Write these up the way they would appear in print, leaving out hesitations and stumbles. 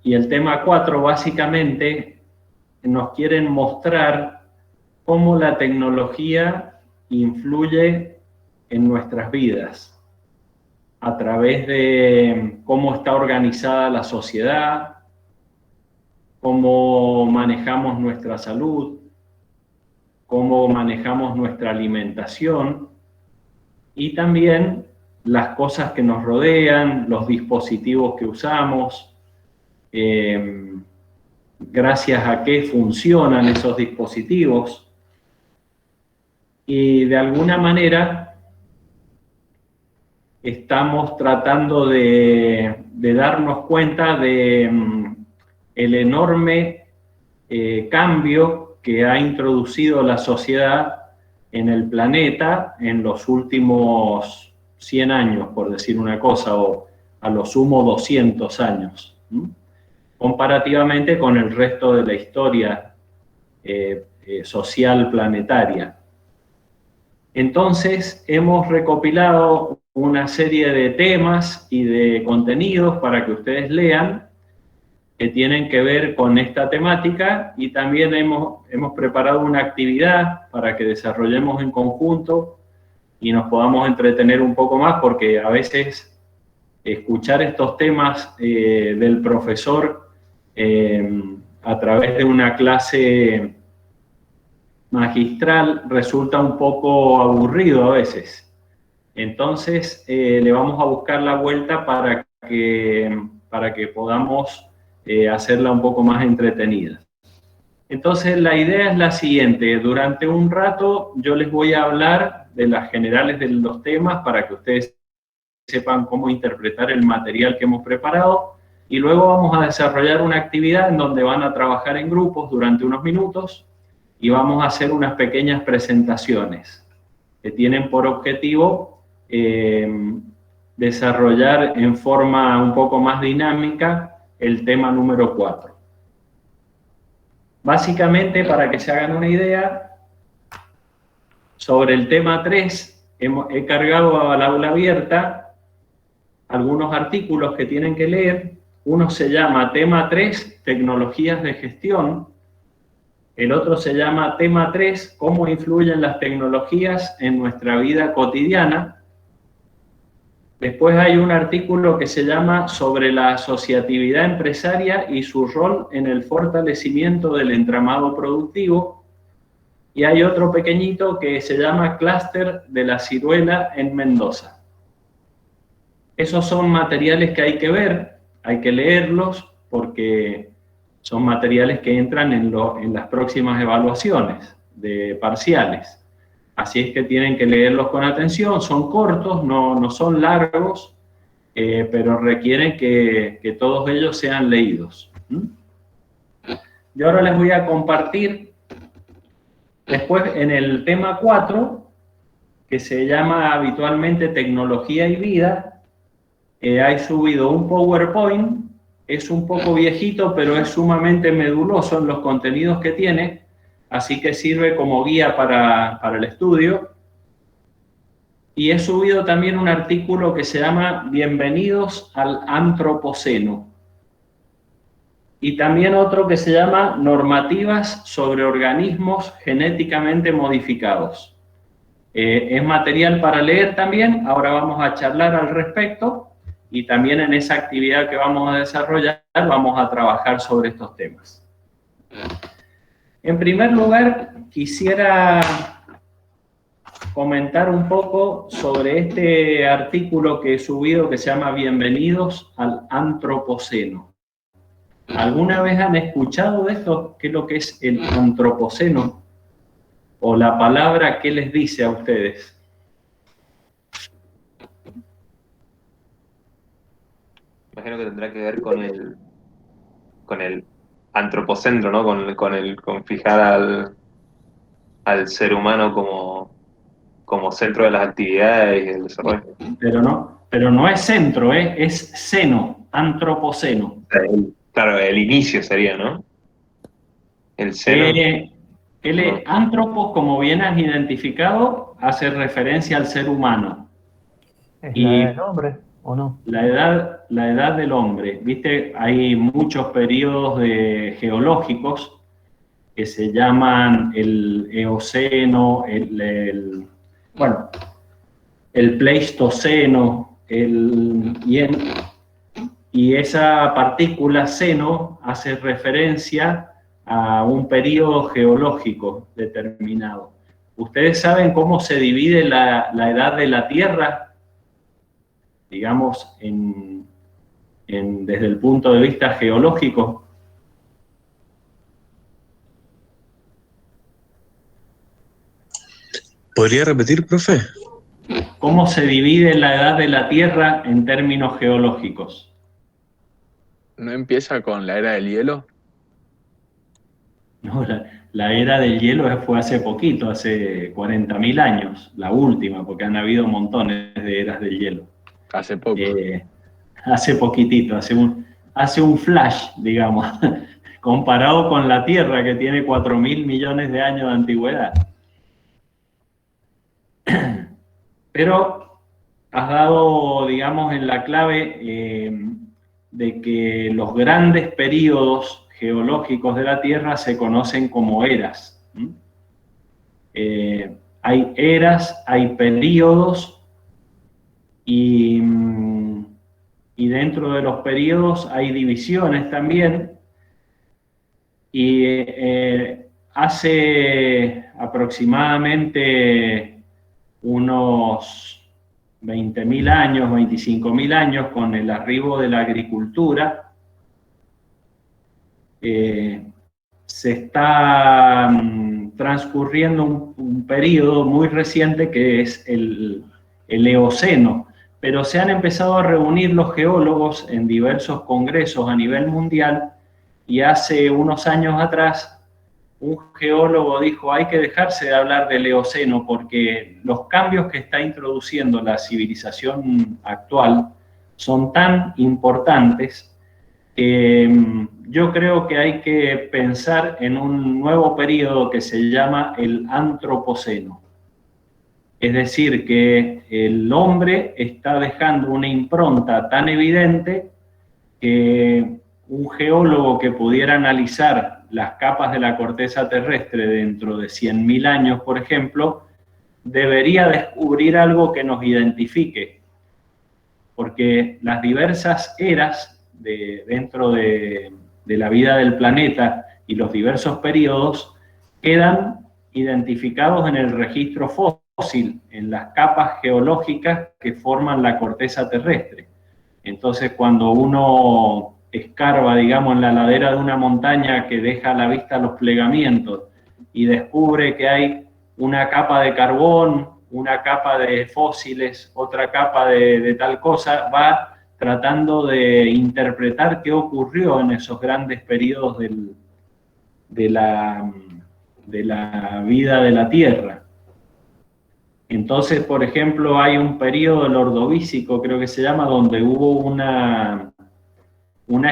y el tema 4 básicamente nos quieren mostrar cómo la tecnología influye en nuestras vidas a través de cómo está organizada la sociedad, cómo manejamos nuestra salud, cómo manejamos nuestra alimentación y también las cosas que nos rodean, los dispositivos que usamos, gracias a qué funcionan esos dispositivos. Y de alguna manera estamos tratando de darnos cuenta de el enorme cambio que ha introducido la sociedad en el planeta en los últimos 100 años, por decir una cosa, o a lo sumo 200 años, comparativamente con el resto de la historia social planetaria. Entonces, hemos recopilado una serie de temas y de contenidos para que ustedes lean que tienen que ver con esta temática, y también hemos preparado una actividad para que desarrollemos en conjunto y nos podamos entretener un poco más, porque a veces escuchar estos temas del profesor a través de una clase magistral resulta un poco aburrido a veces. Entonces le vamos a buscar la vuelta para que podamos hacerla un poco más entretenida. Entonces la idea es la siguiente: durante un rato yo les voy a hablar de las generales de los temas para que ustedes sepan cómo interpretar el material que hemos preparado, y luego vamos a desarrollar una actividad en donde van a trabajar en grupos durante unos minutos y vamos a hacer unas pequeñas presentaciones que tienen por objetivo desarrollar en forma un poco más dinámica el tema número 4. Básicamente, para que se hagan una idea, sobre el tema 3 he cargado al aula abierta algunos artículos que tienen que leer. Uno se llama Tema 3, Tecnologías de Gestión. El otro se llama Tema 3, Cómo influyen las tecnologías en nuestra vida cotidiana. Después hay un artículo que se llama Sobre la asociatividad empresaria y su rol en el fortalecimiento del entramado productivo. Y hay otro pequeñito que se llama Clúster de la ciruela en Mendoza. Esos son materiales que hay que ver, hay que leerlos, porque son materiales que entran en las próximas evaluaciones de parciales. Así es que tienen que leerlos con atención. Son cortos, no son largos, pero requieren que todos ellos sean leídos. Yo ahora les voy a compartir, después en el tema 4, que se llama habitualmente Tecnología y Vida, he subido un PowerPoint. Es un poco viejito, pero es sumamente meduloso en los contenidos que tiene, así que sirve como guía para el estudio. Y he subido también un artículo que se llama Bienvenidos al Antropoceno. Y también otro que se llama Normativas sobre organismos genéticamente modificados. Es material para leer también. Ahora vamos a charlar al respecto. Y también en esa actividad que vamos a desarrollar vamos a trabajar sobre estos temas. En primer lugar, quisiera comentar un poco sobre este artículo que he subido que se llama Bienvenidos al Antropoceno. ¿Alguna vez han escuchado de esto? ¿Qué es lo que es el Antropoceno? O la palabra, ¿qué les dice a ustedes? Imagino que tendrá que ver con el antropocentro, ¿no? Con fijar al ser humano como centro de las actividades y el desarrollo. Pero no es centro, es seno, antropoceno. Claro, el inicio sería, ¿no? El seno. Antropos, como bien has identificado, hace referencia al ser humano. Es Y el hombre. ¿o no? La edad del hombre, ¿viste? Hay muchos periodos geológicos que se llaman el Eoceno, bueno, el Pleistoceno, y esa partícula seno hace referencia a un periodo geológico determinado. ¿Ustedes saben cómo se divide la edad de la Tierra? Digamos, desde el punto de vista geológico. ¿Podría repetir, profe? ¿Cómo se divide la edad de la Tierra en términos geológicos? ¿No empieza con la era del hielo? No, la era del hielo fue hace poquito, hace 40.000 años, la última, porque han habido montones de eras del hielo. Hace poco. Hace poquitito, hace un flash, digamos, comparado con la Tierra, que tiene 4.000 millones de años de antigüedad. Pero has dado, digamos, en la clave de que los grandes periodos geológicos de la Tierra se conocen como eras. Hay eras, hay periodos, y dentro de los periodos hay divisiones también. Y hace aproximadamente unos 20.000 años, 25.000 años, con el arribo de la agricultura, se está transcurriendo un periodo muy reciente que es el Eoceno, pero se han empezado a reunir los geólogos en diversos congresos a nivel mundial, y hace unos años atrás un geólogo dijo: hay que dejarse de hablar del Eoceno porque los cambios que está introduciendo la civilización actual son tan importantes que yo creo que hay que pensar en un nuevo periodo que se llama el Antropoceno. Es decir, que el hombre está dejando una impronta tan evidente que un geólogo que pudiera analizar las capas de la corteza terrestre dentro de 100.000 años, por ejemplo, debería descubrir algo que nos identifique, porque las diversas eras dentro de la vida del planeta y los diversos periodos quedan identificados en el registro fósil, en las capas geológicas que forman la corteza terrestre. Entonces, cuando uno escarba, digamos, en la ladera de una montaña que deja a la vista los plegamientos y descubre que hay una capa de carbón, una capa de fósiles, otra capa de tal cosa, va tratando de interpretar qué ocurrió en esos grandes periodos de la vida de la Tierra. Entonces, por ejemplo, hay un periodo del Ordovícico, creo que se llama, donde hubo una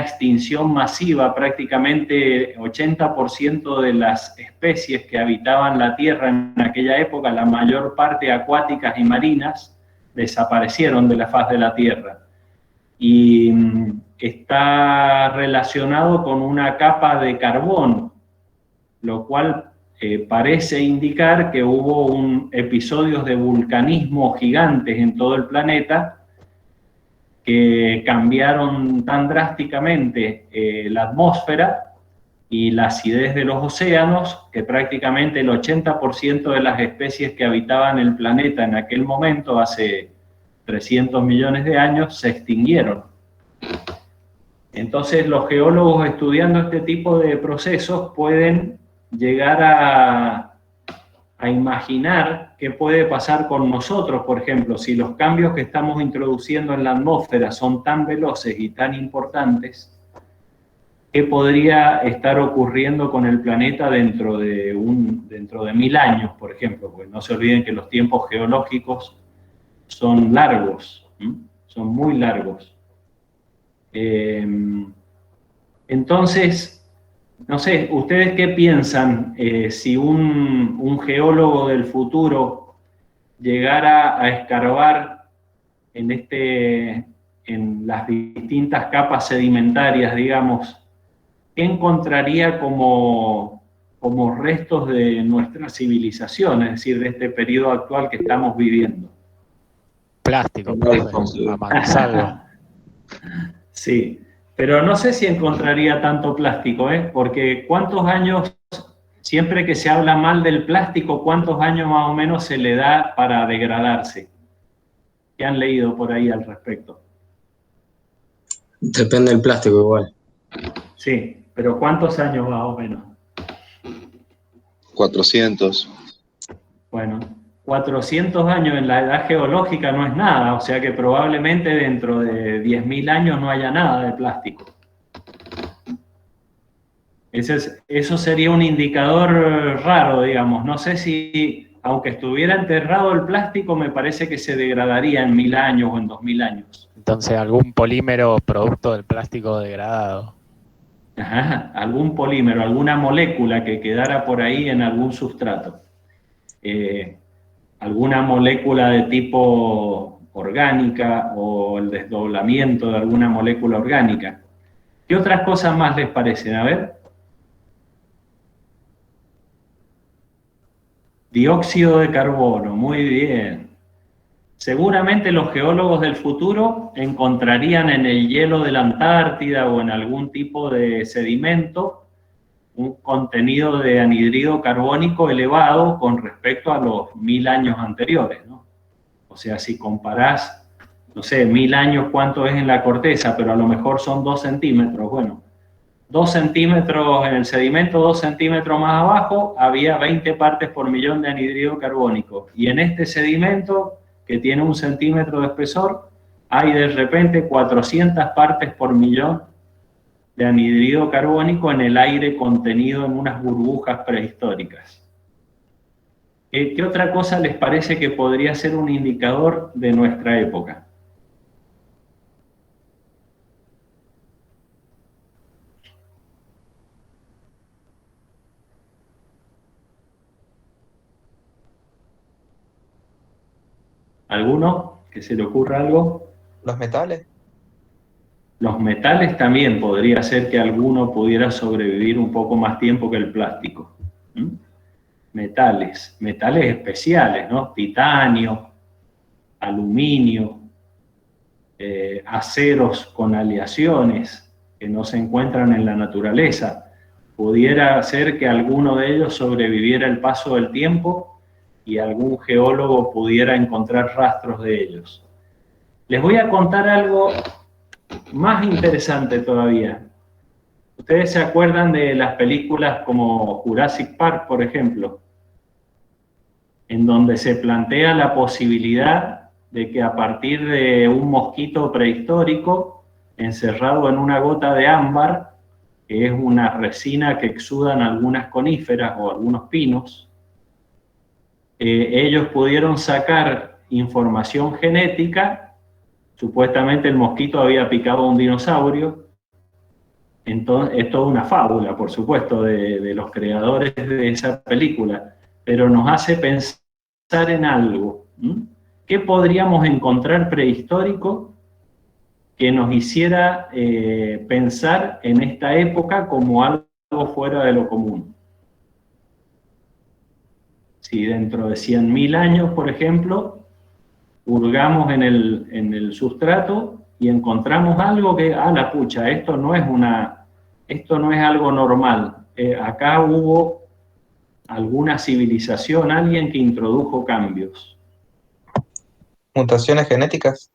extinción masiva. Prácticamente 80% de las especies que habitaban la Tierra en aquella época, la mayor parte acuáticas y marinas, desaparecieron de la faz de la Tierra. Y está relacionado con una capa de carbón, lo cual parece indicar que hubo episodios de vulcanismo gigantes en todo el planeta que cambiaron tan drásticamente la atmósfera y la acidez de los océanos que prácticamente el 80% de las especies que habitaban el planeta en aquel momento, hace 300 millones de años, se extinguieron. Entonces, los geólogos estudiando este tipo de procesos pueden llegar a imaginar qué puede pasar con nosotros, por ejemplo, si los cambios que estamos introduciendo en la atmósfera son tan veloces y tan importantes. ¿Qué podría estar ocurriendo con el planeta dentro de 1.000 años, por ejemplo? Porque no se olviden que los tiempos geológicos son largos, son muy largos. Entonces, no sé, ¿ustedes qué piensan si un geólogo del futuro llegara a escarbar en en las distintas capas sedimentarias, digamos, ¿qué encontraría como restos de nuestra civilización, es decir, de este periodo actual que estamos viviendo? Plástico, profe, a mansalva. Sí, pero no sé si encontraría tanto plástico, ¿eh? Porque ¿cuántos años, siempre que se habla mal del plástico, cuántos años más o menos se le da para degradarse? ¿Qué han leído por ahí al respecto? Depende del plástico igual. Sí, pero ¿cuántos años más o menos? 400. Bueno, 400 años en la edad geológica no es nada, o sea que probablemente dentro de 10.000 años no haya nada de plástico. Eso sería un indicador raro, digamos. No sé si, aunque estuviera enterrado el plástico, me parece que se degradaría en 1.000 años o en 2.000 años. Entonces, algún polímero producto del plástico degradado. Ajá, algún polímero, alguna molécula que quedara por ahí en algún sustrato. Alguna molécula de tipo orgánica o el desdoblamiento de alguna molécula orgánica. ¿Qué otras cosas más les parecen? A ver. Dióxido de carbono, muy bien. Seguramente los geólogos del futuro encontrarían en el hielo de la Antártida o en algún tipo de sedimento un contenido de anhidrido carbónico elevado con respecto a los 1.000 años anteriores, ¿no? O sea, si comparás, no sé, 1.000 años cuánto es en la corteza, pero a lo mejor son 2 centímetros, bueno, 2 centímetros en el sedimento, 2 centímetros más abajo, había 20 partes por millón de anhidrido carbónico. Y en este sedimento, que tiene 1 centímetro de espesor, hay de repente 400 partes por millón de anhidrido carbónico en el aire contenido en unas burbujas prehistóricas. ¿Qué otra cosa les parece que podría ser un indicador de nuestra época? ¿Alguno que se le ocurra algo? ¿Los metales? Los metales también podría ser que alguno pudiera sobrevivir un poco más tiempo que el plástico. Metales especiales, ¿no? Titanio, aluminio, aceros con aleaciones que no se encuentran en la naturaleza. Pudiera ser que alguno de ellos sobreviviera el paso del tiempo y algún geólogo pudiera encontrar rastros de ellos. Les voy a contar algo más interesante todavía. ¿Ustedes se acuerdan de las películas como Jurassic Park, por ejemplo? En donde se plantea la posibilidad de que a partir de un mosquito prehistórico encerrado en una gota de ámbar, que es una resina que exudan algunas coníferas o algunos pinos, ellos pudieron sacar información genética. Supuestamente el mosquito había picado a un dinosaurio. Entonces, es toda una fábula, por supuesto, de los creadores de esa película, pero nos hace pensar en algo. ¿Qué podríamos encontrar prehistórico que nos hiciera pensar en esta época como algo fuera de lo común? Si dentro de 100.000 años, por ejemplo, hurgamos en el sustrato y encontramos algo que, la pucha, esto no es algo normal. Acá hubo alguna civilización, alguien que introdujo cambios. ¿Mutaciones genéticas?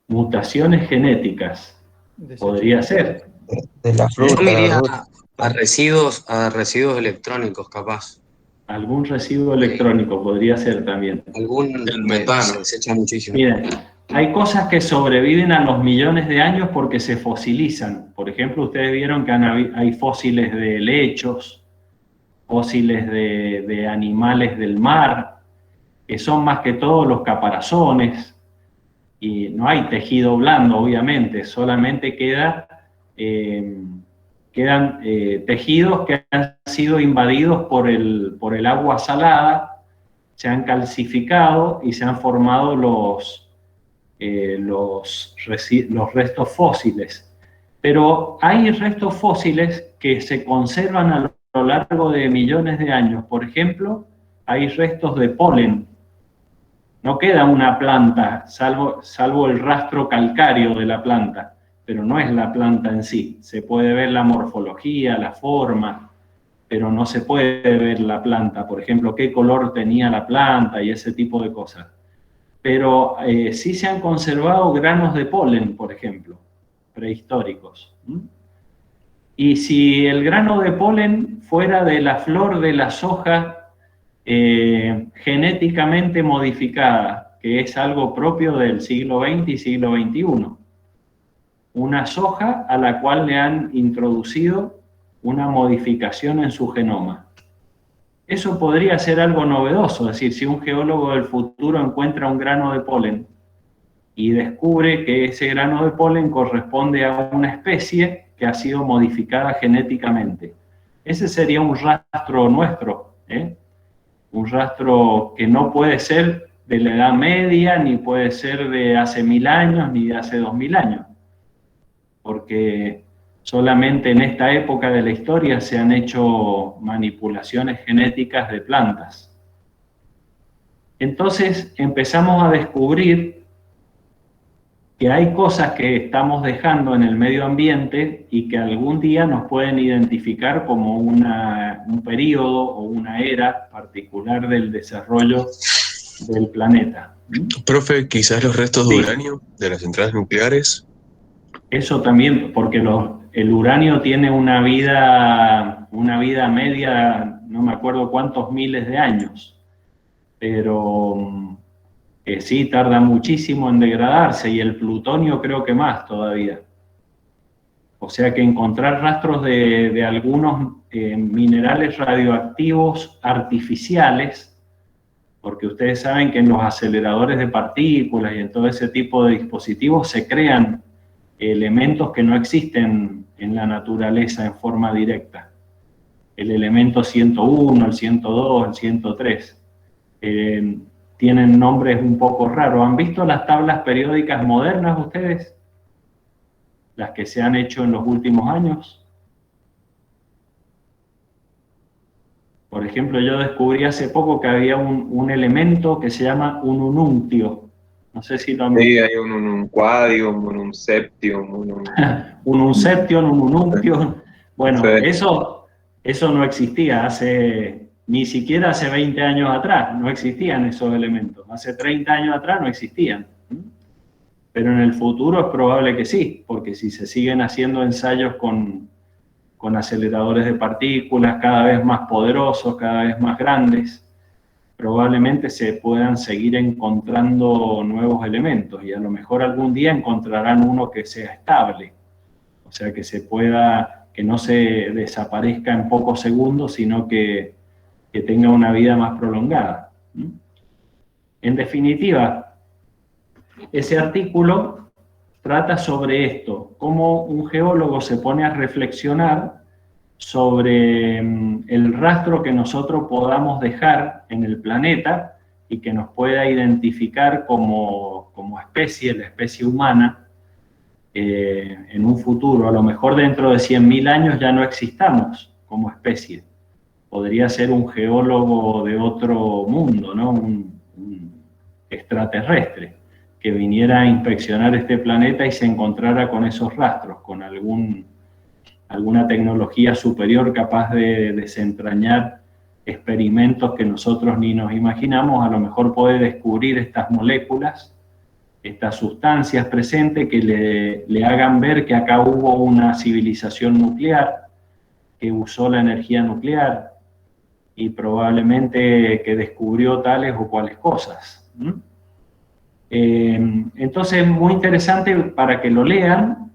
Mutaciones genéticas, podría ser. De la fruta. Yo me iría a residuos electrónicos, capaz. Algún residuo electrónico podría ser también. Algún metano, se desecha muchísimo. Miren, hay cosas que sobreviven a los millones de años porque se fosilizan. Por ejemplo, ustedes vieron que hay fósiles de helechos, fósiles de animales del mar, que son más que todo los caparazones, y no hay tejido blando, obviamente, solamente quedan tejidos que han sido invadidos por el agua salada, se han calcificado y se han formado los restos fósiles. Pero hay restos fósiles que se conservan a lo largo de millones de años. Por ejemplo, hay restos de polen. No queda una planta, salvo el rastro calcáreo de la planta, pero no es la planta en sí. Se puede ver la morfología, la forma, pero no se puede ver la planta. Por ejemplo, qué color tenía la planta y ese tipo de cosas. Pero sí se han conservado granos de polen, por ejemplo, prehistóricos. Y si el grano de polen fuera de la flor de la soja genéticamente modificada, que es algo propio del siglo XX y siglo XXI, una soja a la cual le han introducido una modificación en su genoma. Eso podría ser algo novedoso, es decir, si un geólogo del futuro encuentra un grano de polen y descubre que ese grano de polen corresponde a una especie que ha sido modificada genéticamente. Ese sería un rastro nuestro, un rastro que no puede ser de la Edad Media, ni puede ser de hace 1000 años, ni de hace 2000 años, porque solamente en esta época de la historia se han hecho manipulaciones genéticas de plantas. Entonces empezamos a descubrir que hay cosas que estamos dejando en el medio ambiente y que algún día nos pueden identificar como un periodo o una era particular del desarrollo del planeta. Profe, quizás los restos Sí. de uranio de las centrales nucleares. Eso también, porque el uranio tiene una vida media, no me acuerdo cuántos miles de años, pero sí tarda muchísimo en degradarse, y el plutonio creo que más todavía. O sea que encontrar rastros de algunos minerales radioactivos artificiales, porque ustedes saben que en los aceleradores de partículas y en todo ese tipo de dispositivos se crean elementos que no existen en la naturaleza en forma directa. El elemento 101, el 102, el 103. Tienen nombres un poco raros. ¿Han visto las tablas periódicas modernas ustedes? Las que se han hecho en los últimos años. Por ejemplo, yo descubrí hace poco que había un elemento que se llama un ununtio. No sé si lo han visto. Sí, hay un quadium, un septium, un unseption, un ununtio. Bueno, Sí. eso no existía ni siquiera hace 20 años atrás, no existían esos elementos. Hace 30 años atrás no existían. Pero en el futuro es probable que sí, porque si se siguen haciendo ensayos con aceleradores de partículas cada vez más poderosos, cada vez más grandes, probablemente se puedan seguir encontrando nuevos elementos, y a lo mejor algún día encontrarán uno que sea estable, o sea, que no se desaparezca en pocos segundos, sino que tenga una vida más prolongada. En definitiva, ese artículo trata sobre esto, cómo un geólogo se pone a reflexionar sobre el rastro que nosotros podamos dejar en el planeta y que nos pueda identificar como especie, la especie humana, en un futuro. A lo mejor dentro de 100.000 años ya no existamos como especie. Podría ser un geólogo de otro mundo, ¿no? Un extraterrestre que viniera a inspeccionar este planeta y se encontrara con esos rastros, con alguna tecnología superior capaz de desentrañar experimentos que nosotros ni nos imaginamos. A lo mejor puede descubrir estas moléculas, estas sustancias presentes que le hagan ver que acá hubo una civilización nuclear que usó la energía nuclear y probablemente que descubrió tales o cuales cosas. Entonces, muy interesante para que lo lean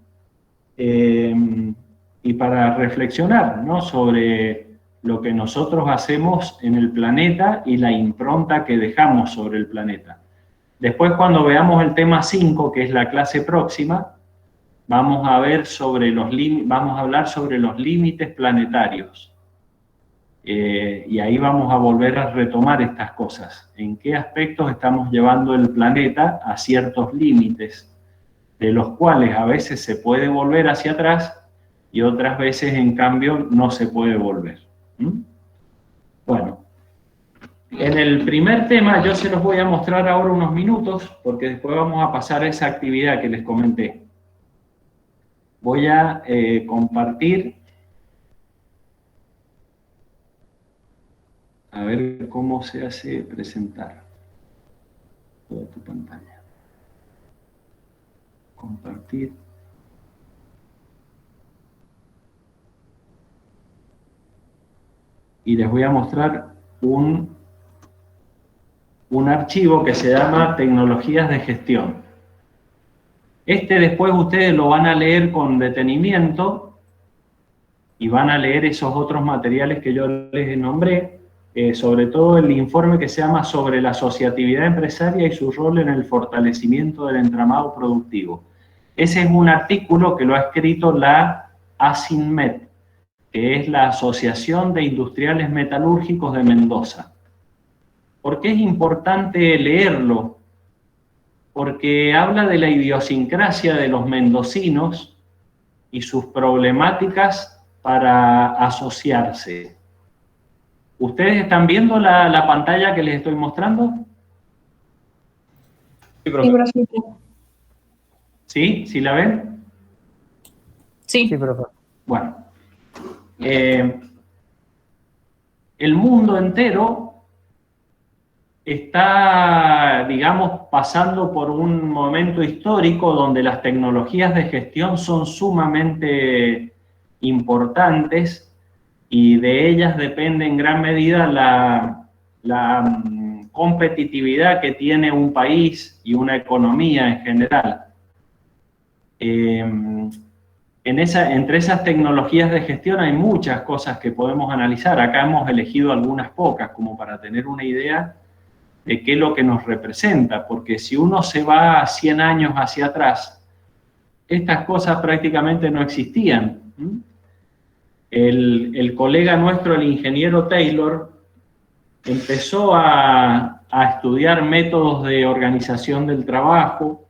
y para reflexionar, ¿no?, sobre lo que nosotros hacemos en el planeta y la impronta que dejamos sobre el planeta. Después, cuando veamos el tema 5, que es la clase próxima, vamos a hablar sobre los límites planetarios. Y ahí vamos a volver a retomar estas cosas. ¿En qué aspectos estamos llevando el planeta a ciertos límites, de los cuales a veces se puede volver hacia atrás y otras veces, en cambio, no se puede volver? Bueno, en el primer tema yo se los voy a mostrar ahora unos minutos, porque después vamos a pasar a esa actividad que les comenté. Voy a compartir. A ver cómo se hace presentar toda tu pantalla. Compartir. Y les voy a mostrar un archivo que se llama Tecnologías de Gestión. Después ustedes lo van a leer con detenimiento y van a leer esos otros materiales que yo les nombré, sobre todo el informe que se llama Sobre la asociatividad empresaria y su rol en el fortalecimiento del entramado productivo. Ese es un artículo que lo ha escrito la ASINMET, que es la Asociación de Industriales Metalúrgicos de Mendoza. ¿Por qué es importante leerlo? Porque habla de la idiosincrasia de los mendocinos y sus problemáticas para asociarse. ¿Ustedes están viendo la pantalla que les estoy mostrando? Sí, profe. ¿Sí? ¿Sí la ven? Sí, profe. Bueno. El mundo entero está, digamos, pasando por un momento histórico donde las tecnologías de gestión son sumamente importantes y de ellas depende en gran medida la competitividad que tiene un país y una economía en general. Entre esas tecnologías de gestión hay muchas cosas que podemos analizar. Acá hemos elegido algunas pocas como para tener una idea de qué es lo que nos representa, porque si uno se va 100 años hacia atrás, estas cosas prácticamente no existían. El colega nuestro, el ingeniero Taylor, empezó a estudiar métodos de organización del trabajo,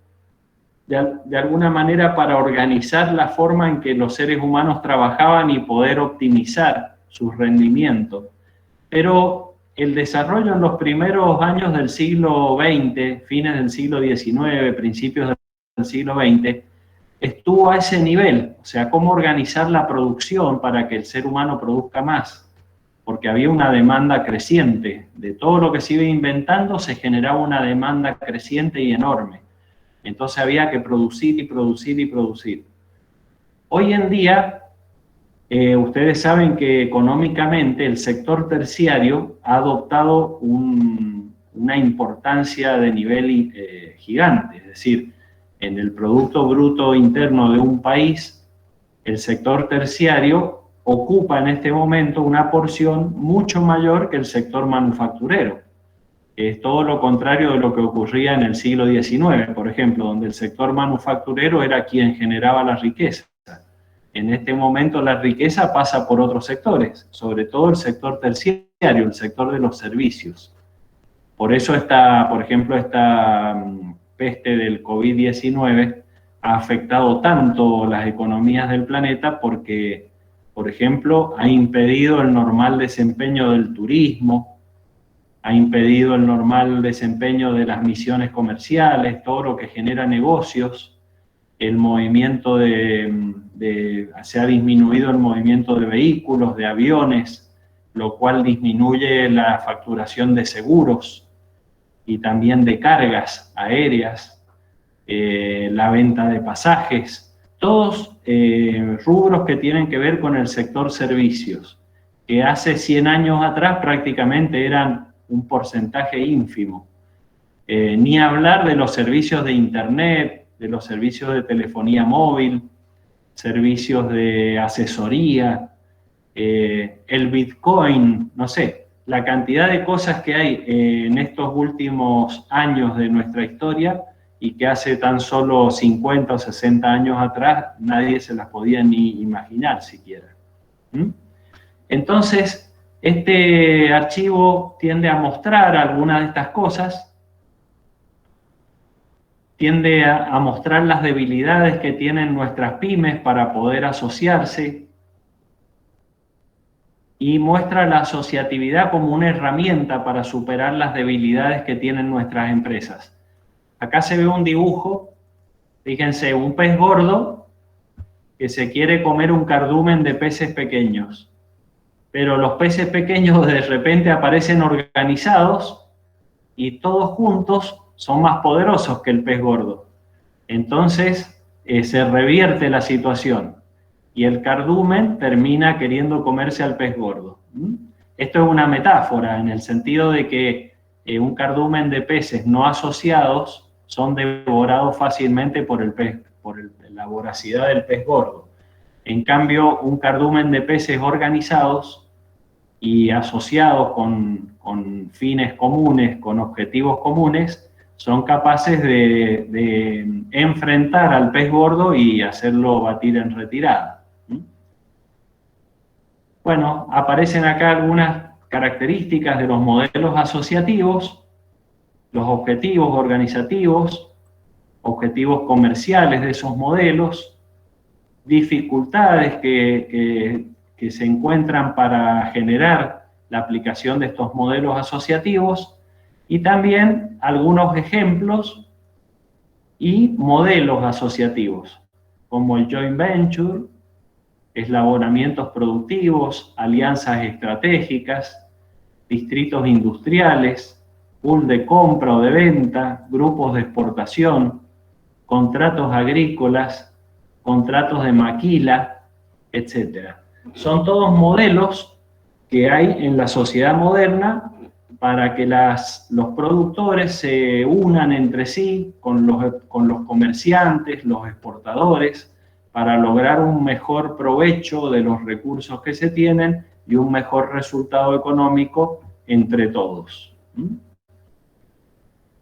de alguna manera para organizar la forma en que los seres humanos trabajaban y poder optimizar sus rendimientos. Pero el desarrollo en los primeros años del siglo XX, fines del siglo XIX, principios del siglo XX, estuvo a ese nivel, o sea, cómo organizar la producción para que el ser humano produzca más, porque había una demanda creciente. De todo lo que se iba inventando se generaba una demanda creciente y enorme. Entonces había que producir y producir y producir. Hoy en día, ustedes saben que económicamente el sector terciario ha adoptado una importancia de nivel gigante, es decir, en el Producto Bruto Interno de un país, el sector terciario ocupa en este momento una porción mucho mayor que el sector manufacturero. Es todo lo contrario de lo que ocurría en el siglo XIX, por ejemplo, donde el sector manufacturero era quien generaba la riqueza. En este momento la riqueza pasa por otros sectores, sobre todo el sector terciario, el sector de los servicios. Por eso por ejemplo, esta peste del COVID-19 ha afectado tanto las economías del planeta porque, por ejemplo, ha impedido el normal desempeño del turismo, ha impedido el normal desempeño de las misiones comerciales, todo lo que genera negocios, el movimiento se ha disminuido el movimiento de vehículos, de aviones, lo cual disminuye la facturación de seguros y también de cargas aéreas, la venta de pasajes, todos rubros que tienen que ver con el sector servicios, que hace 100 años atrás prácticamente eran un porcentaje ínfimo. Ni hablar de los servicios de internet, de los servicios de telefonía móvil, servicios de asesoría, el Bitcoin, no sé, la cantidad de cosas que hay en estos últimos años de nuestra historia y que hace tan solo 50 o 60 años atrás nadie se las podía ni imaginar siquiera. Entonces, Este archivo tiende a mostrar algunas de estas cosas, tiende a mostrar las debilidades que tienen nuestras pymes para poder asociarse y muestra la asociatividad como una herramienta para superar las debilidades que tienen nuestras empresas. Acá se ve un dibujo, fíjense, un pez gordo que se quiere comer un cardumen de peces pequeños. Pero los peces pequeños de repente aparecen organizados y todos juntos son más poderosos que el pez gordo. Entonces se revierte la situación y el cardumen termina queriendo comerse al pez gordo. Esto es una metáfora en el sentido de que un cardumen de peces no asociados son devorados fácilmente por la voracidad del pez gordo. En cambio, un cardumen de peces organizados y asociados con fines comunes, con objetivos comunes, son capaces de enfrentar al pez gordo y hacerlo batir en retirada. Bueno, aparecen acá algunas características de los modelos asociativos, los objetivos organizativos, objetivos comerciales de esos modelos, dificultades que se encuentran para generar la aplicación de estos modelos asociativos y también algunos ejemplos y modelos asociativos, como el joint venture, eslabonamientos productivos, alianzas estratégicas, distritos industriales, pool de compra o de venta, grupos de exportación, contratos agrícolas, contratos de maquila, etc. Son todos modelos que hay en la sociedad moderna para que los productores se unan entre sí con los comerciantes, los exportadores, para lograr un mejor provecho de los recursos que se tienen y un mejor resultado económico entre todos.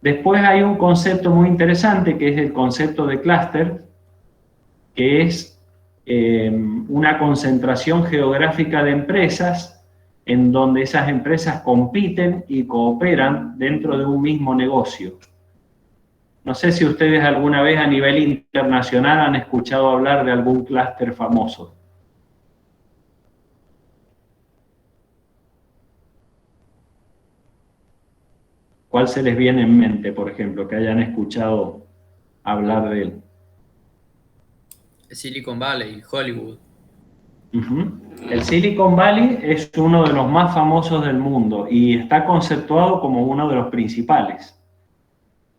Después hay un concepto muy interesante que es el concepto de clúster, que es una concentración geográfica de empresas en donde esas empresas compiten y cooperan dentro de un mismo negocio. No sé si ustedes alguna vez a nivel internacional han escuchado hablar de algún clúster famoso. ¿Cuál se les viene en mente, por ejemplo, que hayan escuchado hablar de él? Silicon Valley, Hollywood. El Silicon Valley es uno de los más famosos del mundo y está conceptuado como uno de los principales.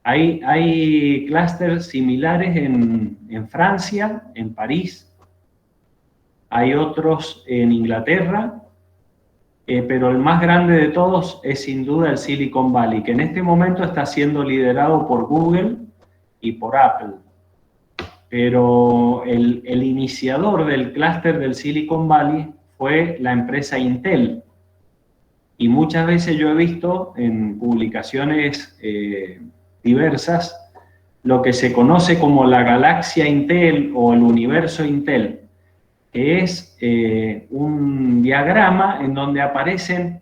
Hay clústeres similares en Francia, en París, hay otros en Inglaterra, pero el más grande de todos es sin duda el Silicon Valley, que en este momento está siendo liderado por Google y por Apple. Pero el iniciador del clúster del Silicon Valley fue la empresa Intel. Y muchas veces yo he visto en publicaciones diversas lo que se conoce como la galaxia Intel o el universo Intel, que es un diagrama en donde aparecen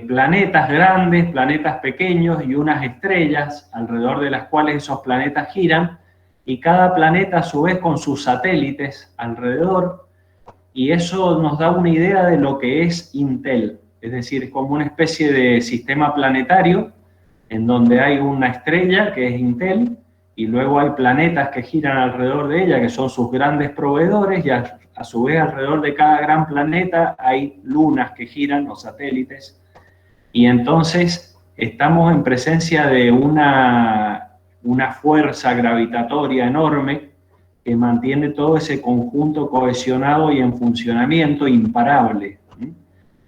planetas grandes, planetas pequeños y unas estrellas alrededor de las cuales esos planetas giran, y cada planeta a su vez con sus satélites alrededor, y eso nos da una idea de lo que es Intel, es decir, como una especie de sistema planetario en donde hay una estrella que es Intel, y luego hay planetas que giran alrededor de ella, que son sus grandes proveedores, y a su vez alrededor de cada gran planeta hay lunas que giran, o satélites, y entonces estamos en presencia de una fuerza gravitatoria enorme que mantiene todo ese conjunto cohesionado y en funcionamiento imparable.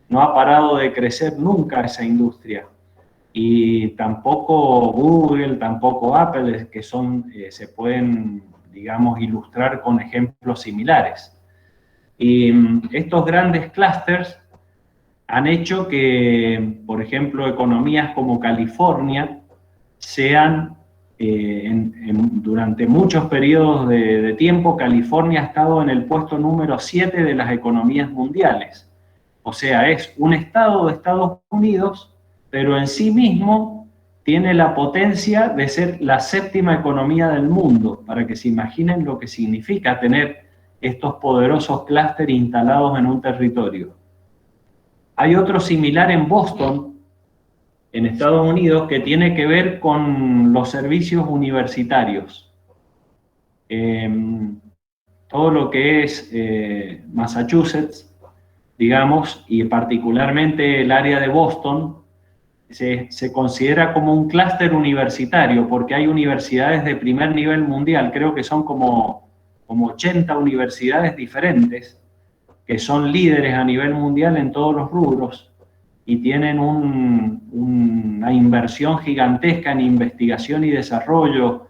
No ha parado de crecer nunca esa industria. Y tampoco Google, tampoco Apple, que se pueden, digamos, ilustrar con ejemplos similares. Y estos grandes clústeres han hecho que, por ejemplo, economías como California sean, durante muchos periodos de tiempo, California ha estado en el puesto número 7 de las economías mundiales. O sea, es un estado de Estados Unidos, pero en sí mismo tiene la potencia de ser la 7ª economía del mundo, para que se imaginen lo que significa tener estos poderosos clústeres instalados en un territorio. Hay otro similar en Boston, en Estados Unidos, que tiene que ver con los servicios universitarios. Todo lo que es Massachusetts, digamos, y particularmente el área de Boston, se considera como un clúster universitario, porque hay universidades de primer nivel mundial, creo que son como 80 universidades diferentes, que son líderes a nivel mundial en todos los rubros, y tienen una inversión gigantesca en investigación y desarrollo,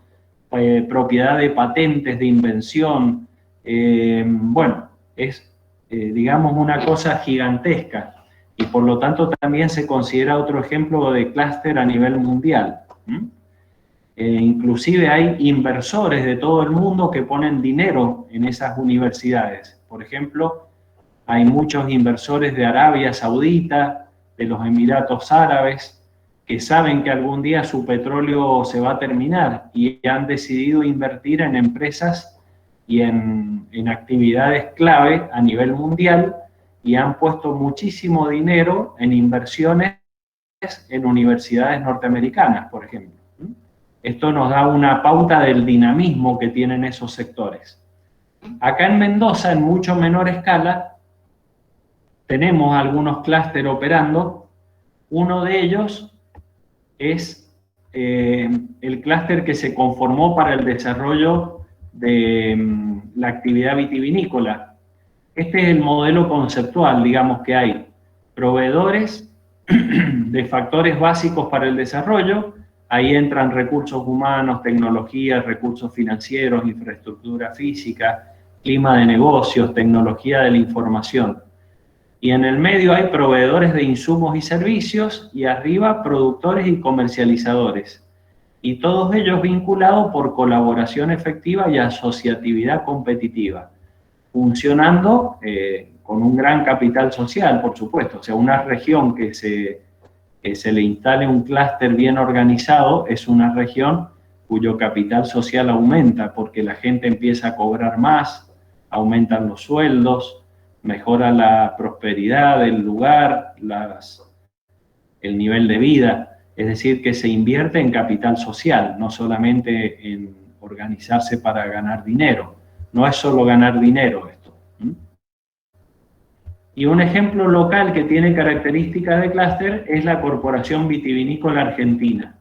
propiedad de patentes, de invención. Bueno, es, digamos, una cosa gigantesca, y por lo tanto también se considera otro ejemplo de clúster a nivel mundial. Inclusive hay inversores de todo el mundo que ponen dinero en esas universidades. Por ejemplo, hay muchos inversores de Arabia Saudita, de los Emiratos Árabes, que saben que algún día su petróleo se va a terminar y han decidido invertir en empresas y en actividades clave a nivel mundial, y han puesto muchísimo dinero en inversiones en universidades norteamericanas, por ejemplo. Esto nos da una pauta del dinamismo que tienen esos sectores. Acá en Mendoza, en mucho menor escala, tenemos algunos clústeres operando. Uno de ellos es el clúster que se conformó para el desarrollo de la actividad vitivinícola. Este es el modelo conceptual, digamos, que hay proveedores de factores básicos para el desarrollo. Ahí entran recursos humanos, tecnología, recursos financieros, infraestructura física, clima de negocios, tecnología de la información. Y en el medio hay proveedores de insumos y servicios, y arriba productores y comercializadores. Y todos ellos vinculados por colaboración efectiva y asociatividad competitiva, funcionando con un gran capital social, por supuesto. O sea, una región que se le instale un clúster bien organizado es una región cuyo capital social aumenta, porque la gente empieza a cobrar más, aumentan los sueldos, mejora la prosperidad del lugar, el nivel de vida. Es decir, que se invierte en capital social, no solamente en organizarse para ganar dinero. No es solo ganar dinero esto. Y un ejemplo local que tiene características de clúster es la Corporación Vitivinícola Argentina,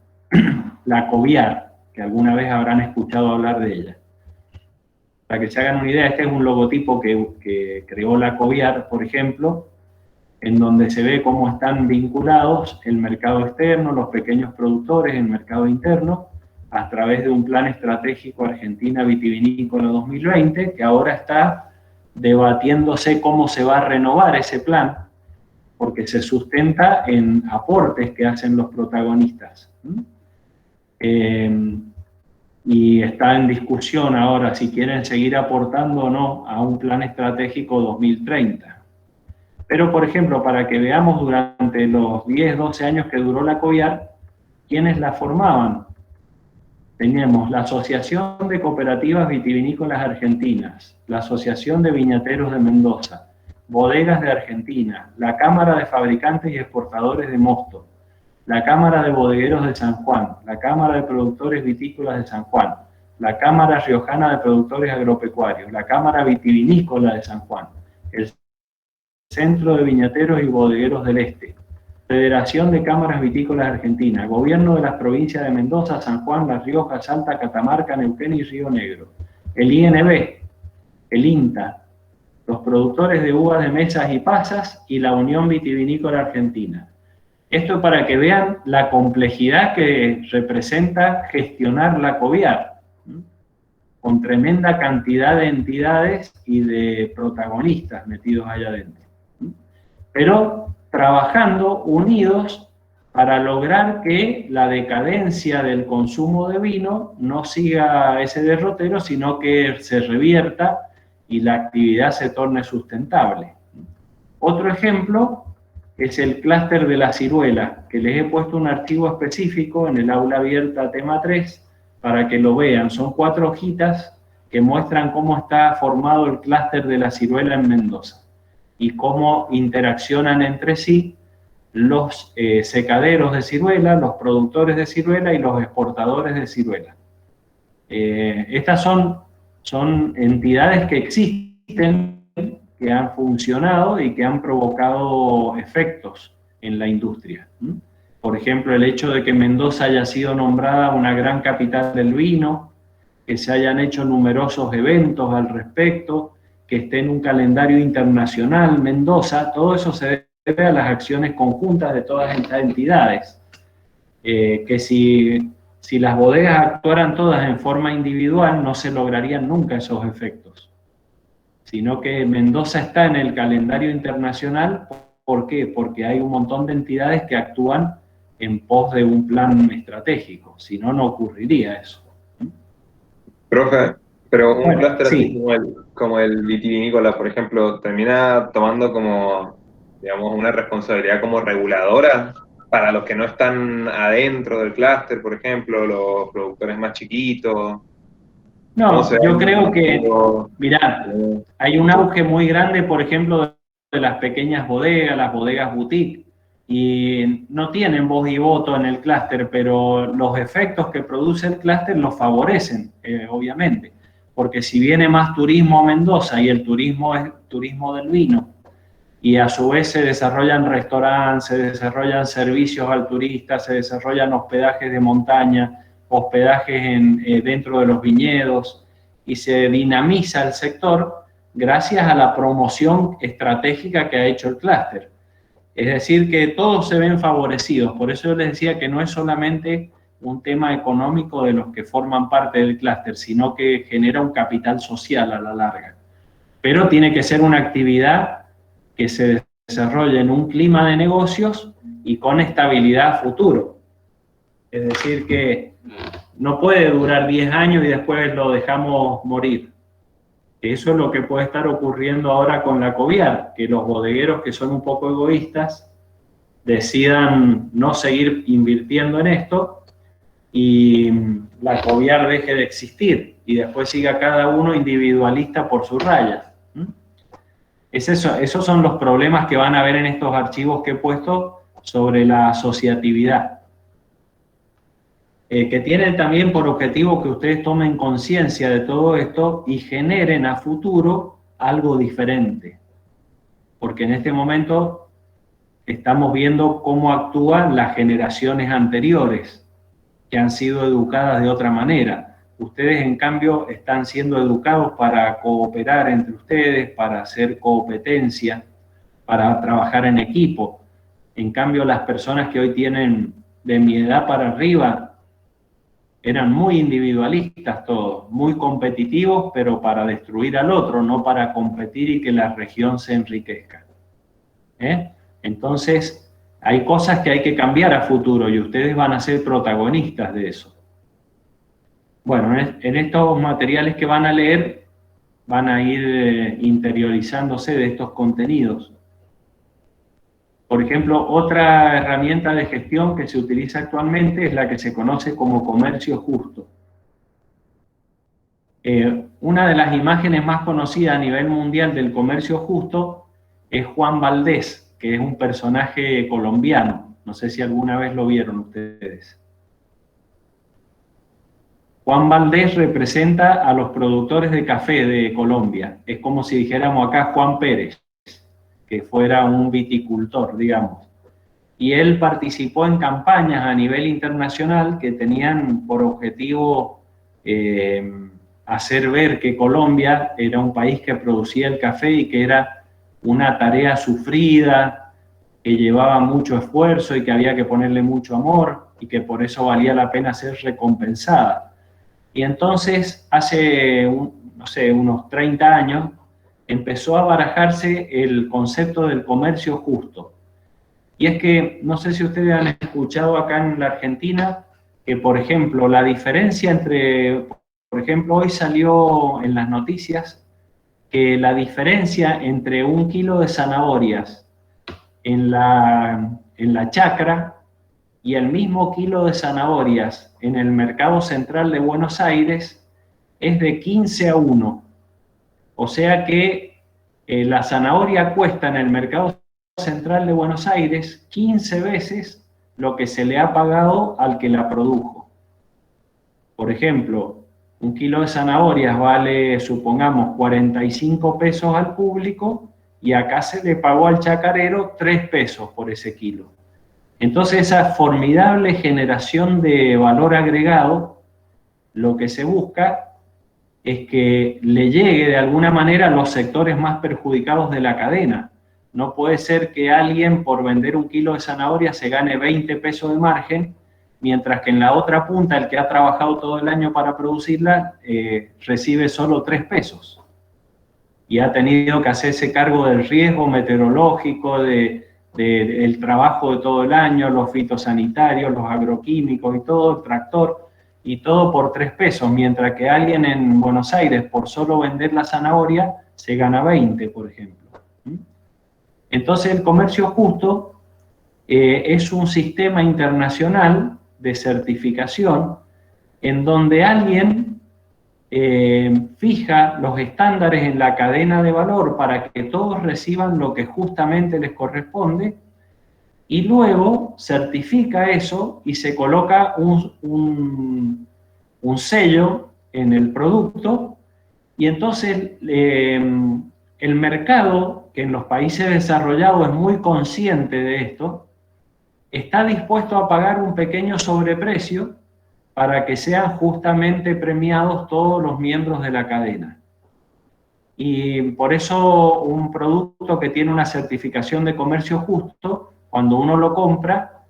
la COVIAR, que alguna vez habrán escuchado hablar de ella. Para que se hagan una idea, este es un logotipo que creó la COVIAR, por ejemplo, en donde se ve cómo están vinculados el mercado externo, los pequeños productores, el mercado interno, a través de un plan estratégico Argentina Vitivinícola 2020, que ahora está debatiéndose cómo se va a renovar ese plan, porque se sustenta en aportes que hacen los protagonistas. Y está en discusión ahora si quieren seguir aportando o no a un plan estratégico 2030. Pero, por ejemplo, para que veamos durante los 10, 12 años que duró la COVIAR, ¿quiénes la formaban? Teníamos la Asociación de Cooperativas Vitivinícolas Argentinas, la Asociación de Viñateros de Mendoza, Bodegas de Argentina, la Cámara de Fabricantes y Exportadores de Mosto, la Cámara de Bodegueros de San Juan, la Cámara de Productores Vitícolas de San Juan, la Cámara Riojana de Productores Agropecuarios, la Cámara Vitivinícola de San Juan, el Centro de Viñateros y Bodegueros del Este, Federación de Cámaras Vitícolas Argentinas, Gobierno de las provincias de Mendoza, San Juan, La Rioja, Salta, Catamarca, Neuquén y Río Negro, el INB, el INTA, los productores de uvas de mesas y pasas y la Unión Vitivinícola Argentina. Esto para que vean la complejidad que representa gestionar la COVIAR, con tremenda cantidad de entidades y de protagonistas metidos allá adentro. Pero trabajando unidos para lograr que la decadencia del consumo de vino no siga ese derrotero, sino que se revierta y la actividad se torne sustentable. Otro ejemplo es el clúster de la ciruela, que les he puesto un archivo específico en el aula abierta tema 3 para que lo vean. Son 4 hojitas que muestran cómo está formado el clúster de la ciruela en Mendoza y cómo interaccionan entre sí los secaderos de ciruela, los productores de ciruela y los exportadores de ciruela. Estas son entidades que existen, que han funcionado y que han provocado efectos en la industria. Por ejemplo, el hecho de que Mendoza haya sido nombrada una gran capital del vino, que se hayan hecho numerosos eventos al respecto, que esté en un calendario internacional Mendoza, todo eso se debe a las acciones conjuntas de todas estas entidades. Que si las bodegas actuaran todas en forma individual, no se lograrían nunca esos efectos. Sino que Mendoza está en el calendario internacional. ¿Por qué? Porque hay un montón de entidades que actúan en pos de un plan estratégico. Si no, no ocurriría eso. Profe, pero un Bueno, clúster sí. así como el vitivinícola, por ejemplo, termina tomando como, digamos, una responsabilidad como reguladora para los que no están adentro del clúster, por ejemplo, los productores más chiquitos. No, yo creo que, mirá, hay un auge muy grande, por ejemplo, de las pequeñas bodegas, las bodegas boutique, y no tienen voz y voto en el clúster, pero los efectos que produce el clúster los favorecen, obviamente, porque si viene más turismo a Mendoza y el turismo es turismo del vino, y a su vez se desarrollan restaurantes, se desarrollan servicios al turista, se desarrollan hospedajes de montaña, hospedajes dentro de los viñedos, y se dinamiza el sector gracias a la promoción estratégica que ha hecho el clúster. Es decir, que todos se ven favorecidos. Por eso yo les decía que no es solamente un tema económico de los que forman parte del clúster, sino que genera un capital social a la larga. Pero tiene que ser una actividad que se desarrolle en un clima de negocios y con estabilidad a futuro. Es decir, que no puede durar 10 años y después lo dejamos morir. Eso es lo que puede estar ocurriendo ahora con la Coviar, que los bodegueros que son un poco egoístas decidan no seguir invirtiendo en esto y la Coviar deje de existir y después siga cada uno individualista por sus rayas. Esos son los problemas que van a ver en estos archivos que he puesto sobre la asociatividad. Que tienen también por objetivo que ustedes tomen conciencia de todo esto y generen a futuro algo diferente. Porque en este momento estamos viendo cómo actúan las generaciones anteriores, que han sido educadas de otra manera. Ustedes, en cambio, están siendo educados para cooperar entre ustedes, para hacer competencia, para trabajar en equipo. En cambio, las personas que hoy tienen de mi edad para arriba eran muy individualistas todos, muy competitivos, pero para destruir al otro, no para competir y que la región se enriquezca. Entonces, hay cosas que hay que cambiar a futuro y ustedes van a ser protagonistas de eso. Bueno, en estos materiales que van a leer, van a ir interiorizándose de estos contenidos. Por ejemplo, otra herramienta de gestión que se utiliza actualmente es la que se conoce como comercio justo. Una de las imágenes más conocidas a nivel mundial del comercio justo es Juan Valdés, que es un personaje colombiano. No sé si alguna vez lo vieron ustedes. Juan Valdés representa a los productores de café de Colombia. Es como si dijéramos acá Juan Pérez, que fuera un viticultor, digamos. Y él participó en campañas a nivel internacional que tenían por objetivo hacer ver que Colombia era un país que producía el café y que era una tarea sufrida, que llevaba mucho esfuerzo y que había que ponerle mucho amor y que por eso valía la pena ser recompensada. Y entonces, hace, no sé, unos 30 años, empezó a barajarse el concepto del comercio justo. Y es que, no sé si ustedes han escuchado acá en la Argentina, que por ejemplo, la diferencia entre, por ejemplo, hoy salió en las noticias que la diferencia entre 1 kilo de zanahorias en la chacra y el mismo kilo de zanahorias en el mercado central de Buenos Aires es de 15-1. O sea que la zanahoria cuesta en el mercado central de Buenos Aires 15 veces lo que se le ha pagado al que la produjo. Por ejemplo, 1 kilo de zanahorias vale, supongamos, 45 pesos al público y acá se le pagó al chacarero 3 pesos por ese kilo. Entonces, esa formidable generación de valor agregado, lo que se busca es que le llegue de alguna manera a los sectores más perjudicados de la cadena. No puede ser que alguien por vender 1 kilo de zanahoria se gane 20 pesos de margen, mientras que en la otra punta, el que ha trabajado todo el año para producirla, recibe solo 3 pesos. Y ha tenido que hacerse cargo del riesgo meteorológico, del trabajo de todo el año, los fitosanitarios, los agroquímicos y todo, el tractor, y todo por 3 pesos, mientras que alguien en Buenos Aires, por solo vender la zanahoria, se gana 20, por ejemplo. Entonces, el comercio justo es un sistema internacional de certificación en donde alguien fija los estándares en la cadena de valor para que todos reciban lo que justamente les corresponde y luego certifica eso y se coloca un sello en el producto y entonces el mercado, que en los países desarrollados es muy consciente de esto, está dispuesto a pagar un pequeño sobreprecio para que sean justamente premiados todos los miembros de la cadena. Y por eso un producto que tiene una certificación de comercio justo, cuando uno lo compra,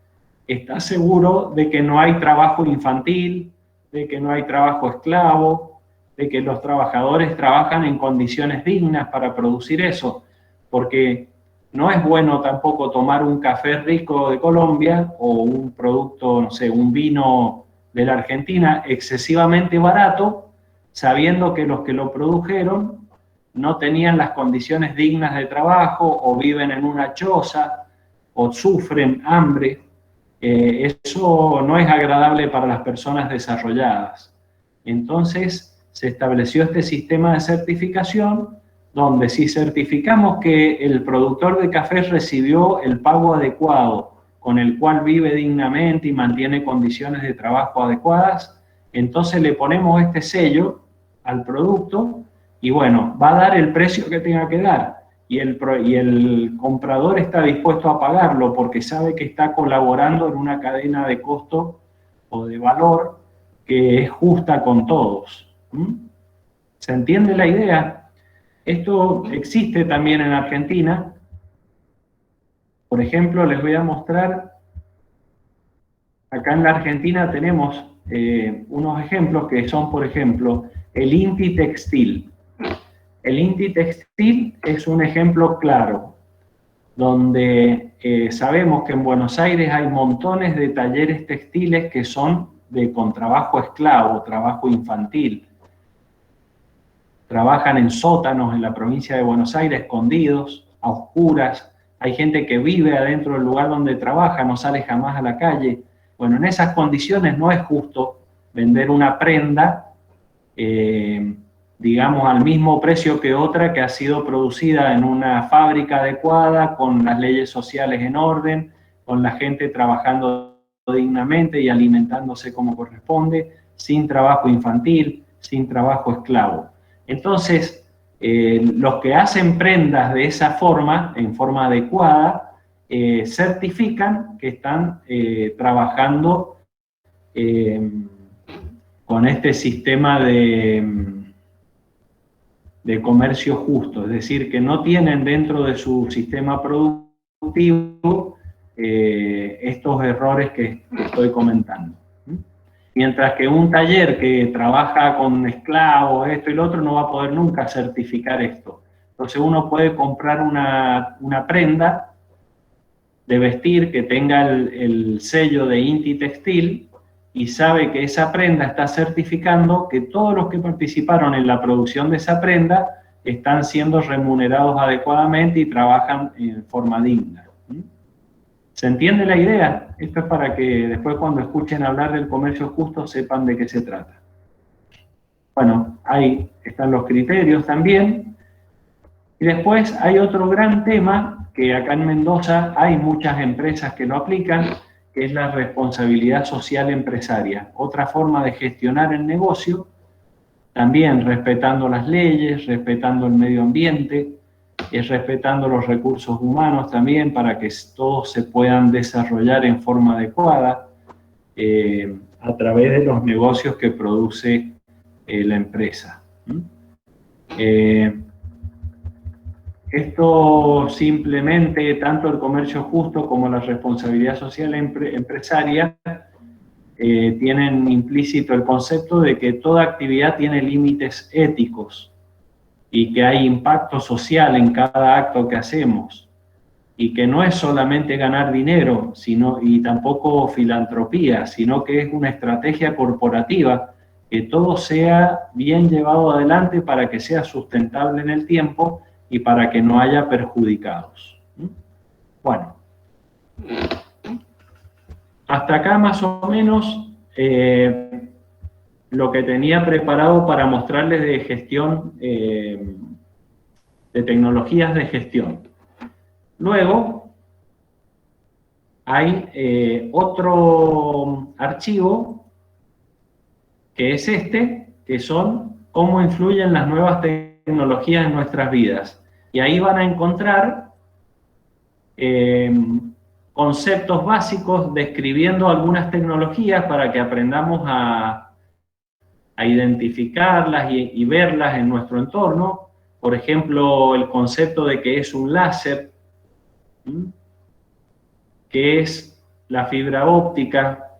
está seguro de que no hay trabajo infantil, de que no hay trabajo esclavo, de que los trabajadores trabajan en condiciones dignas para producir eso, porque no es bueno tampoco tomar un café rico de Colombia o un producto, no sé, un vino de la Argentina excesivamente barato, sabiendo que los que lo produjeron no tenían las condiciones dignas de trabajo o viven en una choza o sufren hambre. Eso no es agradable para las personas desarrolladas. Entonces se estableció este sistema de certificación donde si certificamos que el productor de café recibió el pago adecuado, con el cual vive dignamente y mantiene condiciones de trabajo adecuadas, entonces le ponemos este sello al producto y bueno, va a dar el precio que tenga que dar. Y el comprador está dispuesto a pagarlo porque sabe que está colaborando en una cadena de costo o de valor que es justa con todos. ¿Se entiende la idea? Esto existe también en Argentina. Por ejemplo, les voy a mostrar, acá en la Argentina tenemos unos ejemplos que son, por ejemplo, el Inti Textil. El Inti Textil es un ejemplo claro, donde sabemos que en Buenos Aires hay montones de talleres textiles que son con trabajo esclavo, trabajo infantil. Trabajan en sótanos en la provincia de Buenos Aires, escondidos, a oscuras. Hay gente que vive adentro del lugar donde trabaja, no sale jamás a la calle. Bueno, en esas condiciones no es justo vender una prenda, digamos, al mismo precio que otra que ha sido producida en una fábrica adecuada, con las leyes sociales en orden, con la gente trabajando dignamente y alimentándose como corresponde, sin trabajo infantil, sin trabajo esclavo. Entonces, los que hacen prendas de esa forma, en forma adecuada, certifican que están trabajando con este sistema de comercio justo, es decir, que no tienen dentro de su sistema productivo estos errores que estoy comentando. Mientras que un taller que trabaja con esclavos, esto y lo otro, no va a poder nunca certificar esto. Entonces uno puede comprar una prenda de vestir que tenga el sello de Inti Textil y sabe que esa prenda está certificando que todos los que participaron en la producción de esa prenda están siendo remunerados adecuadamente y trabajan en forma digna. ¿Se entiende la idea? Esto es para que después cuando escuchen hablar del comercio justo sepan de qué se trata. Bueno, ahí están los criterios también. Y después hay otro gran tema que acá en Mendoza hay muchas empresas que lo aplican, que es la responsabilidad social empresaria. Otra forma de gestionar el negocio, también respetando las leyes, respetando el medio ambiente, respetando los recursos humanos también para que todos se puedan desarrollar en forma adecuada a través de los negocios que produce la empresa. Esto simplemente, tanto el comercio justo como la responsabilidad social empresaria, tienen implícito el concepto de que toda actividad tiene límites éticos y que hay impacto social en cada acto que hacemos y que no es solamente ganar dinero y tampoco filantropía, sino que es una estrategia corporativa, que todo sea bien llevado adelante para que sea sustentable en el tiempo y para que no haya perjudicados. Bueno, hasta acá más o menos lo que tenía preparado para mostrarles de gestión, de tecnologías de gestión. Luego, hay otro archivo, que es que son cómo influyen las nuevas tecnologías en nuestras vidas. Y ahí van a encontrar conceptos básicos describiendo algunas tecnologías para que aprendamos a identificarlas y verlas en nuestro entorno. Por ejemplo, el concepto de qué es un láser, qué es la fibra óptica,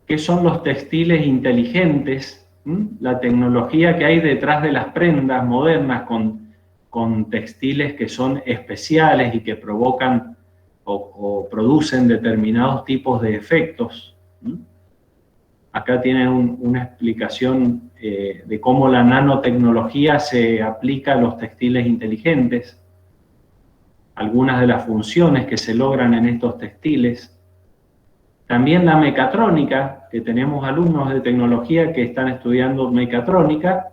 qué son los textiles inteligentes, la tecnología que hay detrás de las prendas modernas con textiles que son especiales y que provocan o producen determinados tipos de efectos. Acá tienen una explicación de cómo la nanotecnología se aplica a los textiles inteligentes, algunas de las funciones que se logran en estos textiles. También la mecatrónica, que tenemos alumnos de tecnología que están estudiando mecatrónica.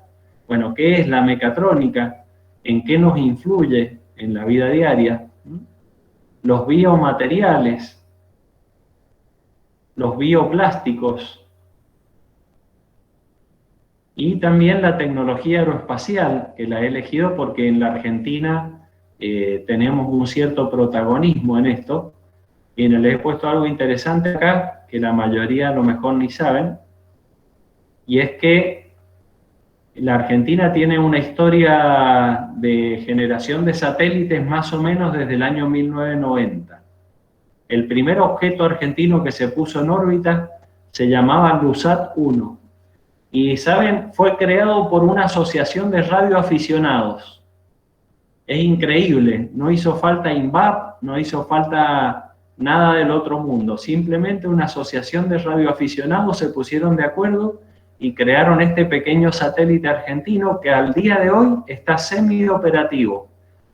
Bueno, ¿qué es la mecatrónica? ¿En qué nos influye en la vida diaria? Los biomateriales, los bioplásticos y también la tecnología aeroespacial, que la he elegido porque en la Argentina tenemos un cierto protagonismo en esto. Y les he puesto algo interesante acá, que la mayoría a lo mejor ni saben, y es que la Argentina tiene una historia de generación de satélites más o menos desde el año 1990. El primer objeto argentino que se puso en órbita se llamaba LUSAT-1. Y, ¿saben? Fue creado por una asociación de radioaficionados. Es increíble, no hizo falta INVAP, no hizo falta nada del otro mundo, simplemente una asociación de radioaficionados se pusieron de acuerdo y crearon este pequeño satélite argentino que al día de hoy está semioperativo.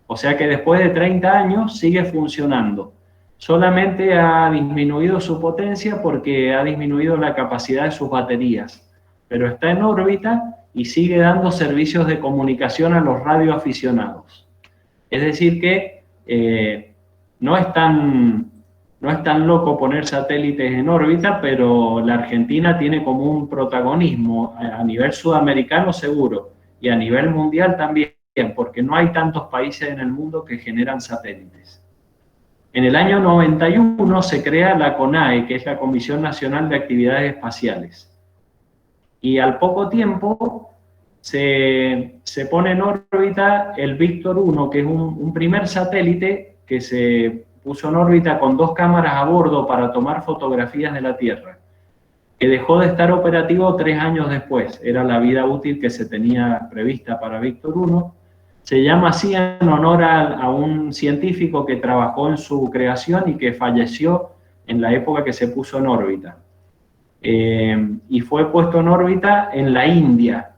O sea que después de 30 años sigue funcionando. Solamente ha disminuido su potencia porque ha disminuido la capacidad de sus baterías. Pero está en órbita y sigue dando servicios de comunicación a los radioaficionados. Es decir que no es tan loco poner satélites en órbita, pero la Argentina tiene como un protagonismo a nivel sudamericano seguro y a nivel mundial también, porque no hay tantos países en el mundo que generan satélites. En el año 91 se crea la CONAE, que es la Comisión Nacional de Actividades Espaciales. Y al poco tiempo se pone en órbita el Víctor 1, que es un primer satélite que se puso en órbita con 2 cámaras a bordo para tomar fotografías de la Tierra, que dejó de estar operativo 3 años después. Era la vida útil que se tenía prevista para Víctor 1. Se llama así en honor a un científico que trabajó en su creación y que falleció en la época que se puso en órbita. y fue puesto en órbita en la India,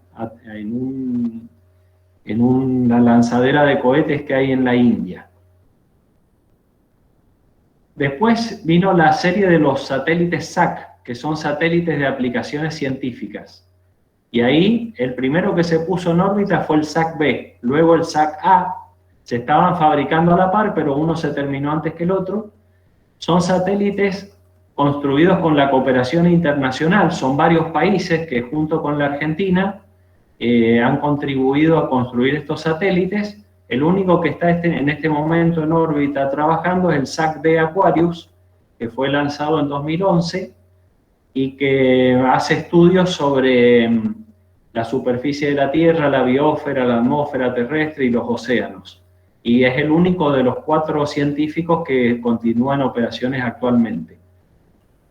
en una lanzadera de cohetes que hay en la India. Después vino la serie de los satélites SAC, que son satélites de aplicaciones científicas. Y ahí el primero que se puso en órbita fue el SAC-B, luego el SAC-A. Se estaban fabricando a la par, pero uno se terminó antes que el otro. Son satélites construidos con la cooperación internacional. Son varios países que junto con la Argentina han contribuido a construir estos satélites. El único que está en este momento en órbita trabajando es el SAC-D Aquarius, que fue lanzado en 2011 y que hace estudios sobre la superficie de la Tierra, la biosfera, la atmósfera terrestre y los océanos. Y es el único de los 4 científicos que continúan operaciones actualmente.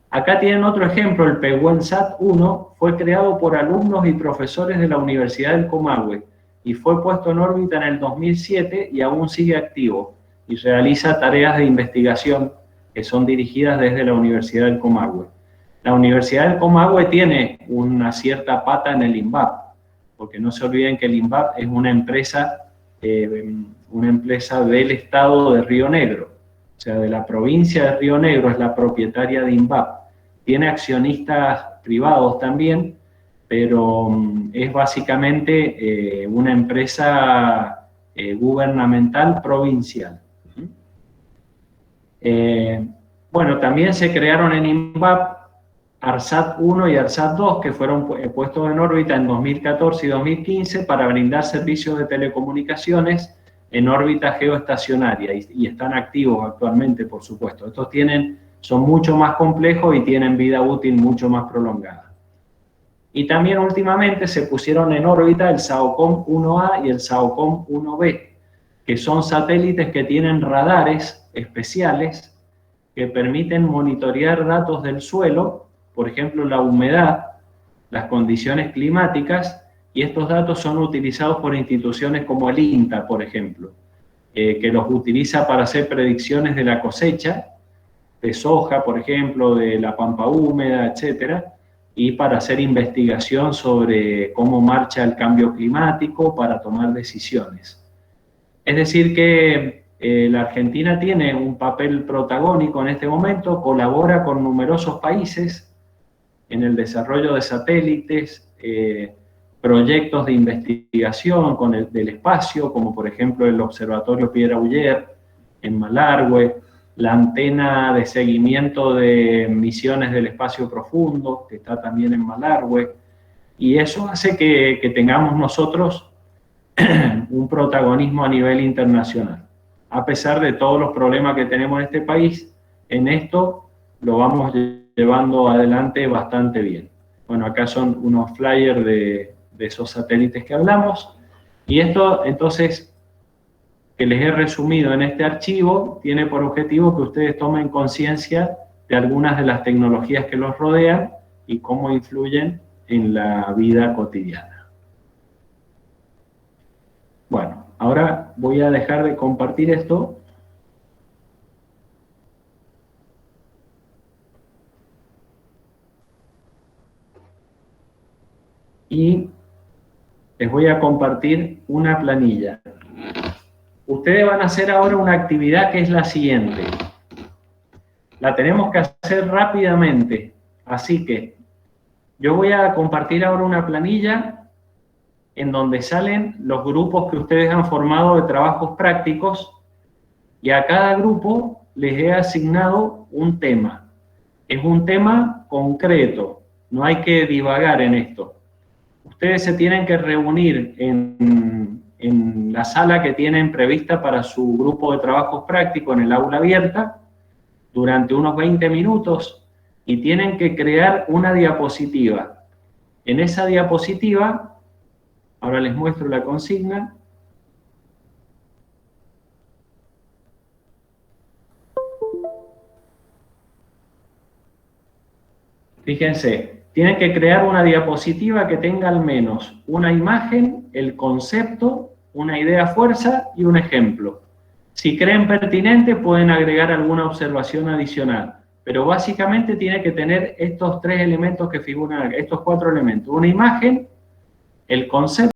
Acá tienen otro ejemplo, el PEHUENSAT-1 fue creado por alumnos y profesores de la Universidad del Comahue y fue puesto en órbita en el 2007 y aún sigue activo y realiza tareas de investigación que son dirigidas desde la Universidad del Comahue. La Universidad del Comahue tiene una cierta pata en el INVAP, porque no se olviden que el INVAP es una empresa del estado de Río Negro, o sea, de la provincia de Río Negro, es la propietaria de INVAP. Tiene accionistas privados también, pero es básicamente una empresa gubernamental provincial. Bueno, también se crearon en INVAP ARSAT-1 y ARSAT-2, que fueron puestos en órbita en 2014 y 2015 para brindar servicios de telecomunicaciones en órbita geoestacionaria y están activos actualmente, por supuesto. Estos son mucho más complejos y tienen vida útil mucho más prolongada. Y también últimamente se pusieron en órbita el SAOCOM-1A y el SAOCOM-1B, que son satélites que tienen radares especiales que permiten monitorear datos del suelo, por ejemplo, la humedad, las condiciones climáticas, y estos datos son utilizados por instituciones como el INTA, por ejemplo, que los utiliza para hacer predicciones de la cosecha, de soja, por ejemplo, de la pampa húmeda, etcétera, y para hacer investigación sobre cómo marcha el cambio climático para tomar decisiones. Es decir que la Argentina tiene un papel protagónico en este momento, colabora con numerosos países en el desarrollo de satélites, proyectos de investigación del espacio, como por ejemplo el Observatorio Piedra Uller en Malargüe, la antena de seguimiento de misiones del espacio profundo, que está también en Malargüe, y eso hace que tengamos nosotros un protagonismo a nivel internacional. A pesar de todos los problemas que tenemos en este país, en esto lo vamos llevando adelante bastante bien. Bueno, acá son unos flyers de esos satélites que hablamos, y esto entonces que les he resumido en este archivo tiene por objetivo que ustedes tomen conciencia de algunas de las tecnologías que los rodean y cómo influyen en la vida cotidiana. Bueno, ahora voy a dejar de compartir esto. Y les voy a compartir una planilla. Ustedes van a hacer ahora una actividad que es la siguiente. La tenemos que hacer rápidamente, así que yo voy a compartir ahora una planilla en donde salen los grupos que ustedes han formado de trabajos prácticos y a cada grupo les he asignado un tema. Es un tema concreto, no hay que divagar en esto. Ustedes se tienen que reunir en la sala que tienen prevista para su grupo de trabajos prácticos en el aula abierta durante unos 20 minutos y tienen que crear una diapositiva. En esa diapositiva, ahora les muestro la consigna. Fíjense, tienen que crear una diapositiva que tenga al menos una imagen, el concepto, una idea fuerza y un ejemplo. Si creen pertinente, pueden agregar alguna observación adicional. pero básicamente tiene que tener estos 3 elementos que figuran, estos 4 elementos. Una imagen, el concepto